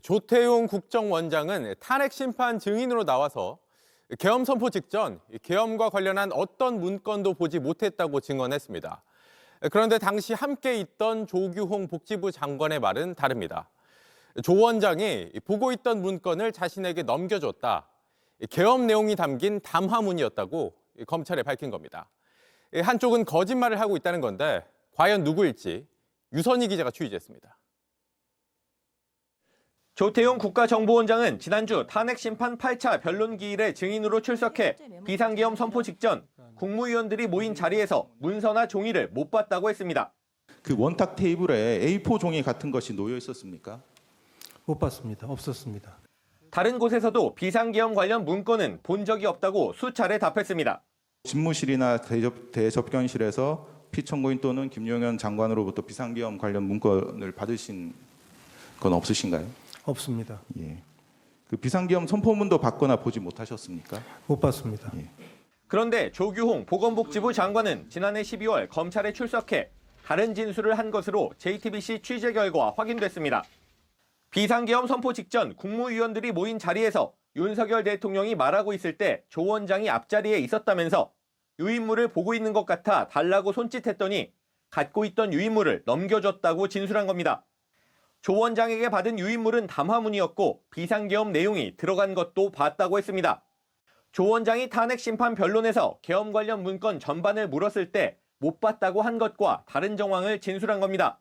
조태용 국정원장은 탄핵 심판 증인으로 나와서 계엄 선포 직전 계엄과 관련한 어떤 문건도 보지 못했다고 증언했습니다. 그런데 당시 함께 있던 조규홍 복지부 장관의 말은 다릅니다. 조 원장이 보고 있던 문건을 자신에게 넘겨줬다. 계엄 내용이 담긴 담화문이었다고 검찰에 밝힌 겁니다. 한쪽은 거짓말을 하고 있다는 건데 과연 누구일지 유선희 기자가 취재했습니다. 조태용 국가정보원장은 지난주 탄핵심판 8차 변론기일에 증인으로 출석해 비상계엄 선포 직전 국무위원들이 모인 자리에서 문서나 종이를 못 봤다고 했습니다. 그 원탁 테이블에 A4 종이 같은 것이 놓여 있었습니까? 못 봤습니다. 없었습니다. 다른 곳에서도 비상계엄 관련 문건은 본 적이 없다고 수차례 답했습니다. 집무실이나 대접견실에서 피청구인 또는 김용현 장관으로부터 비상계엄 관련 문건을 받으신 건 없으신가요? 없습니다. 예. 그 비상계엄 선포문도 받거나 보지 못하셨습니까? 못 봤습니다. 예. 그런데 조규홍 보건복지부 장관은 지난해 12월 검찰에 출석해 다른 진술을 한 것으로 JTBC 취재 결과 확인됐습니다. 비상계엄 선포 직전 국무위원들이 모인 자리에서 윤석열 대통령이 말하고 있을 때 조 원장이 앞자리에 있었다면서 유인물을 보고 있는 것 같아 달라고 손짓했더니 갖고 있던 유인물을 넘겨줬다고 진술한 겁니다. 조 원장에게 받은 유인물은 담화문이었고 비상계엄 내용이 들어간 것도 봤다고 했습니다. 조 원장이 탄핵심판 변론에서 계엄 관련 문건 전반을 물었을 때 못 봤다고 한 것과 다른 정황을 진술한 겁니다.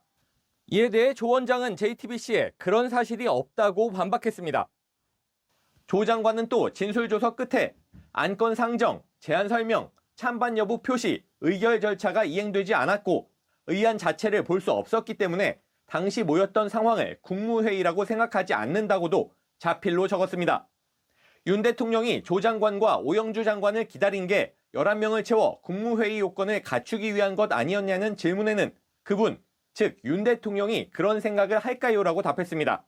이에 대해 조 원장은 JTBC에 그런 사실이 없다고 반박했습니다. 조 장관은 또 진술 조서 끝에 안건 상정, 제안 설명, 찬반 여부 표시, 의결 절차가 이행되지 않았고 의안 자체를 볼 수 없었기 때문에 당시 모였던 상황을 국무회의라고 생각하지 않는다고도 자필로 적었습니다. 윤 대통령이 조 장관과 오영주 장관을 기다린 게 11명을 채워 국무회의 요건을 갖추기 위한 것 아니었냐는 질문에는 그분, 즉 윤 대통령이 그런 생각을 할까요라고 답했습니다.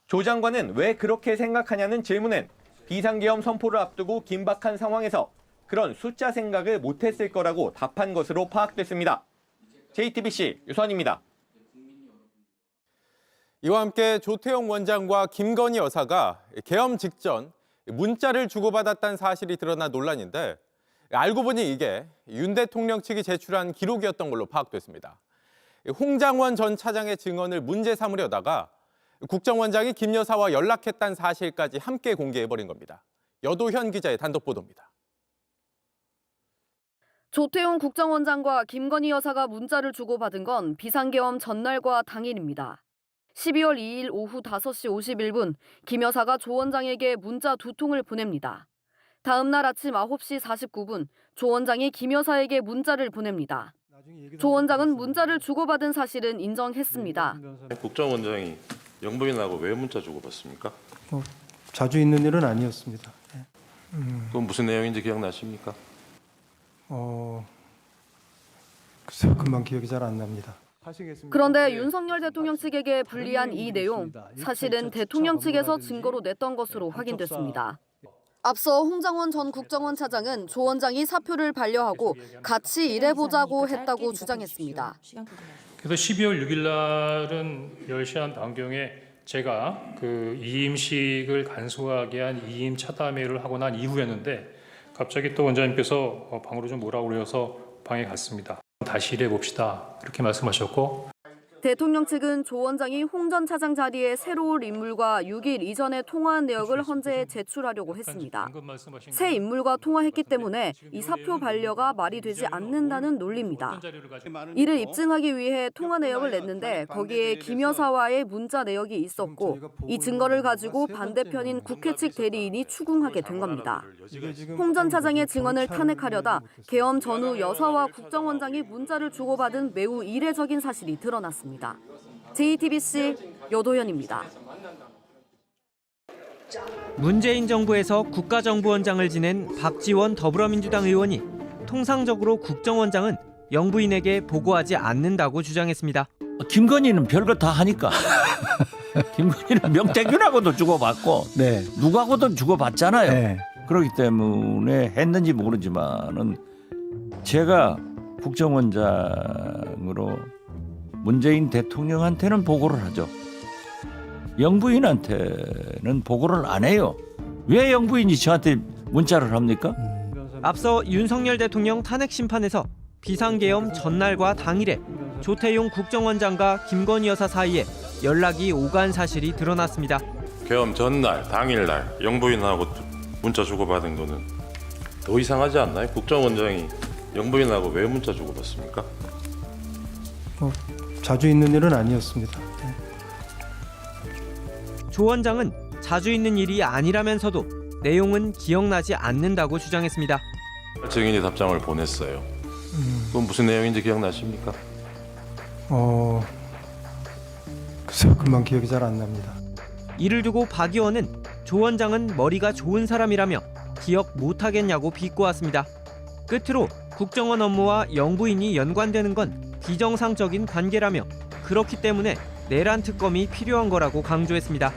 조 장관은 왜 그렇게 생각하냐는 질문엔 비상계엄 선포를 앞두고 긴박한 상황에서 그런 숫자 생각을 못했을 거라고 답한 것으로 파악됐습니다. JTBC 유선입니다. 이와 함께 조태용 원장과 김건희 여사가 계엄 직전 문자를 주고받았다는 사실이 드러난 논란인데 알고 보니 이게 윤 대통령 측이 제출한 기록이었던 걸로 파악됐습니다. 홍장원 전 차장의 증언을 문제 삼으려다가 국정원장이 김 여사와 연락했다는 사실까지 함께 공개해버린 겁니다. 여도현 기자의 단독 보도입니다. 조태용 국정원장과 김건희 여사가 문자를 주고받은 건 비상계엄 전날과 당일입니다. 12월 2일 오후 5시 51분 김 여사가 조 원장에게 문자 2통을 보냅니다. 다음 날 아침 9시 49분 조 원장이 김 여사에게 문자를 보냅니다. 조 원장은 문자를 주고받은 사실은 인정했습니다. 국정원장이 영부인하고 왜 문자 주고받습니까? 자주 있는 일은 아니었습니다. 그건 무슨 내용인지 기억나십니까? 글쎄요, 금방 기억이 잘 안 납니다. 그런데 윤석열 대통령 측에게 불리한 이 내용, 사실은 대통령 측에서 증거로 냈던 것으로 확인됐습니다. 앞서 홍장원 전 국정원 차장은 조 원장이 사표를 반려하고 같이 일해보자고 했다고 주장했습니다. 그래서 12월 6일 날은 10시 한 반경에 제가 그 이임식을 간소하게 한 이임 차담회를 하고 난 이후였는데 갑자기 또 원장님께서 방으로 좀 오라고 그래서 방에 갔습니다. 다시 일해봅시다. 그렇게 말씀하셨고 대통령 측은 조 원장이 홍 전 차장 자리에 새로 올 인물과 6일 이전에 통화한 내역을 헌재에 제출하려고 했습니다. 새 인물과 통화했기 때문에 이 사표 반려가 말이 되지 않는다는 논리입니다. 이를 입증하기 위해 통화 내역을 냈는데 거기에 김 여사와의 문자 내역이 있었고 이 증거를 가지고 반대편인 국회 측 대리인이 추궁하게 된 겁니다. 홍 전 차장의 증언을 탄핵하려다 계엄 전후 여사와 국정원장이 문자를 주고받은 매우 이례적인 사실이 드러났습니다. JTBC 여도현입니다. 문재인 정부에서 국가정보원장을 지낸 박지원 더불어민주당 의원이 통상적으로 국정원장은 영부인에게 보고하지 않는다고 주장했습니다. 김건희는 별거 다 하니까. 김건희는 명태균하고도 주고받고 네. 누구하고도 주고받잖아요. 네. 그렇기 때문에 했는지 모르지만은 제가 국정원장으로 문재인 대통령한테는 보고를 하죠. 영부인한테는 보고를 안 해요. 왜 영부인이 저한테 문자를 합니까? 앞서 윤석열 대통령 탄핵 심판에서 비상계엄 전날과 당일에 조태용 국정원장과 김건희 여사 사이에 연락이 오간 사실이 드러났습니다. 계엄 전날, 당일날 영부인하고 문자 주고받은 거는 더 이상하지 않나요? 국정원장이 영부인하고 왜 문자 주고받습니까? 자주 있는 일은 아니었습니다. 조 원장은 자주 있는 일이 아니라면서도 내용은 기억나지 않는다고 주장했습니다. 증인이 답장을 보냈어요. 그건 무슨 내용인지 기억나십니까? 글쎄요, 금방 기억이 잘 안 납니다. 이를 두고 박 의원은 조 원장은 머리가 좋은 사람이라며 기억 못하겠냐고 비꼬았습니다. 끝으로 국정원 업무와 영부인이 연관되는 건 비정상적인 관계라며 그렇기 때문에 내란 특검이 필요한 거라고 강조했습니다.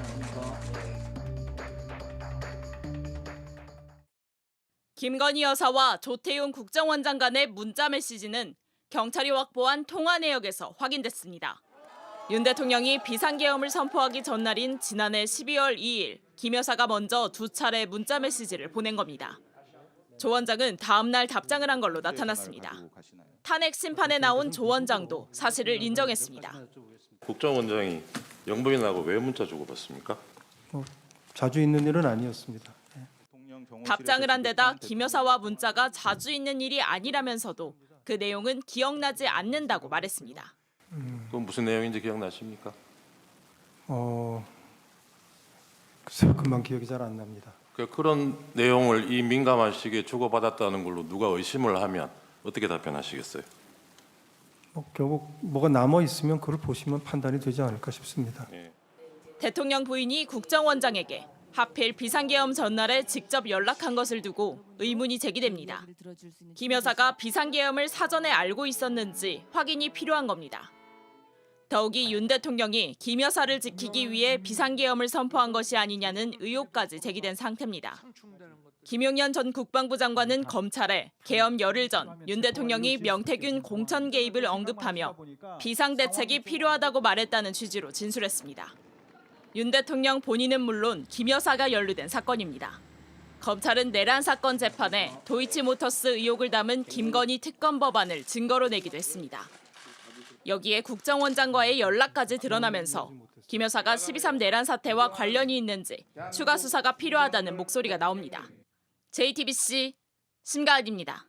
김건희 여사와 조태용 국정원장 간의 문자 메시지는 경찰이 확보한 통화 내역에서 확인됐습니다. 윤 대통령이 비상계엄을 선포하기 전날인 지난해 12월 2일 김 여사가 먼저 2차례 문자 메시지를 보낸 겁니다. 조 원장은 다음 날 답장을 한 걸로 나타났습니다. 탄핵 심판에 나온 조 원장도 사실을 인정했습니다. 국정원장이 영부인하고 왜 문자 주고받습니까? 자주 있는 일은 아니었습니다. 답장을 한 데다 김 여사와 문자가 자주 있는 일이 아니라면서도 그 내용은 기억나지 않는다고 말했습니다. 그건 무슨 내용인지 기억나십니까? 글쎄요, 금방 기억이 잘 안 납니다. 그런 내용을 이 민감한 시기에 주고받았다는 걸로 누가 의심을 하면 어떻게 답변하시겠어요? 결국 뭐가 남아 있으면 그걸 보시면 판단이 되지 않을까 싶습니다. 대통령 부인이 국정원장에게 하필 비상계엄 전날에 직접 연락한 것을 두고 의문이 제기됩니다. 김 여사가 비상계엄을 사전에 알고 있었는지 확인이 필요한 겁니다. 더욱이 윤 대통령이 김 여사를 지키기 위해 비상계엄을 선포한 것이 아니냐는 의혹까지 제기된 상태입니다. 김용현 전 국방부 장관은 검찰에 계엄 열흘 전 윤 대통령이 명태균 공천 개입을 언급하며 비상대책이 필요하다고 말했다는 취지로 진술했습니다. 윤 대통령 본인은 물론 김 여사가 연루된 사건입니다. 검찰은 내란 사건 재판에 도이치모터스 의혹을 담은 김건희 특검 법안을 증거로 내기도 했습니다. 여기에 국정원장과의 연락까지 드러나면서 김 여사가 12.3 내란 사태와 관련이 있는지 추가 수사가 필요하다는 목소리가 나옵니다. JTBC 심가은입니다.